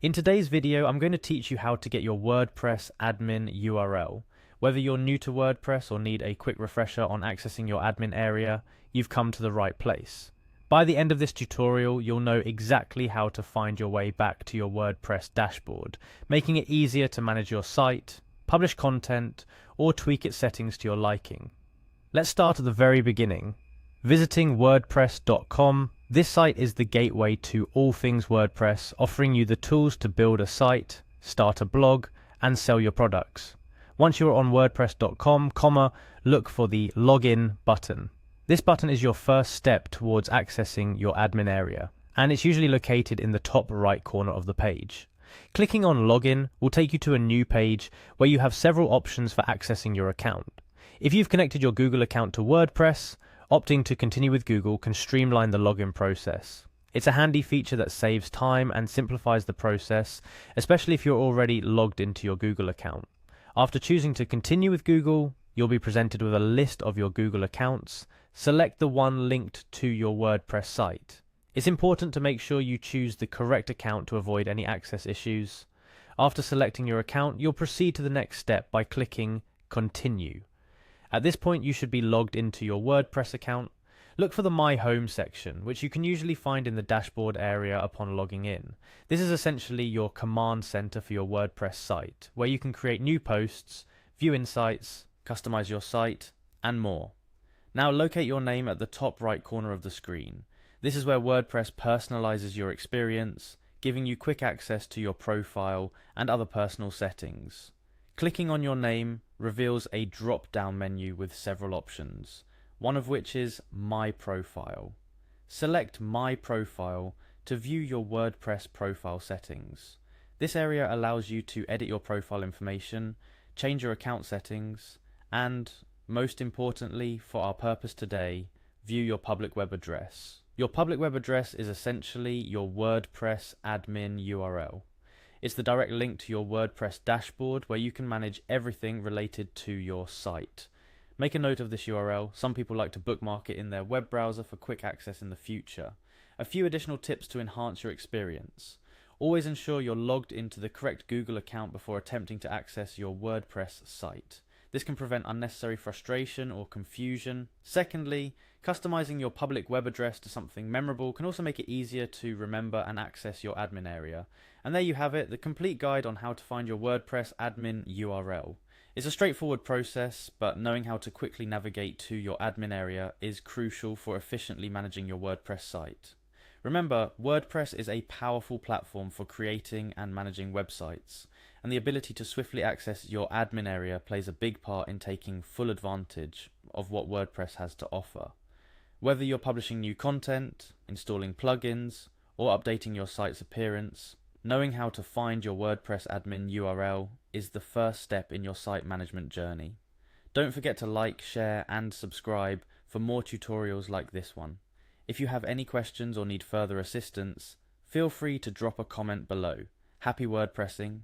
In today's video, I'm going to teach you how to get your WordPress admin URL. Whether you're new to WordPress or need a quick refresher on accessing your admin area, you've come to the right place. By the end of this tutorial, you'll know exactly how to find your way back to your WordPress dashboard, making it easier to manage your site, publish content, or tweak its settings to your liking. Let's start at the very beginning. Visiting wordpress.com, this site is the gateway to all things WordPress, offering you the tools to build a site, start a blog, and sell your products. Once you're on wordpress.com, look for the Login button. This button is your first step towards accessing your admin area, and it's usually located in the top right corner of the page. Clicking on Login will take you to a new page where you have several options for accessing your account. If you've connected your Google account to WordPress, opting to continue with Google can streamline the login process. It's a handy feature that saves time and simplifies the process, especially if you're already logged into your Google account. After choosing to continue with Google, you'll be presented with a list of your Google accounts. Select the one linked to your WordPress site. It's important to make sure you choose the correct account to avoid any access issues. After selecting your account, you'll proceed to the next step by clicking Continue. At this point, you should be logged into your WordPress account. Look for the My Home section, which you can usually find in the dashboard area upon logging in. This is essentially your command center for your WordPress site, where you can create new posts, view insights, customize your site, and more. Now locate your name at the top right corner of the screen. This is where WordPress personalizes your experience, giving you quick access to your profile and other personal settings. Clicking on your name reveals a drop-down menu with several options, one of which is My Profile. Select My Profile to view your WordPress profile settings. This area allows you to edit your profile information, change your account settings, and, most importantly for our purpose today, view your public web address. Your public web address is essentially your WordPress admin URL. It's the direct link to your WordPress dashboard where you can manage everything related to your site. Make a note of this URL. Some people like to bookmark it in their web browser for quick access in the future. A few additional tips to enhance your experience. Always ensure you're logged into the correct Google account before attempting to access your WordPress site. This can prevent unnecessary frustration or confusion. Secondly, customizing your public web address to something memorable can also make it easier to remember and access your admin area. And there you have it, the complete guide on how to find your WordPress admin URL. It's a straightforward process, but knowing how to quickly navigate to your admin area is crucial for efficiently managing your WordPress site. Remember, WordPress is a powerful platform for creating and managing websites, and the ability to swiftly access your admin area plays a big part in taking full advantage of what WordPress has to offer. Whether you're publishing new content, installing plugins, or updating your site's appearance, knowing how to find your WordPress admin URL is the first step in your site management journey. Don't forget to like, share, and subscribe for more tutorials like this one. If you have any questions or need further assistance, feel free to drop a comment below. Happy WordPressing!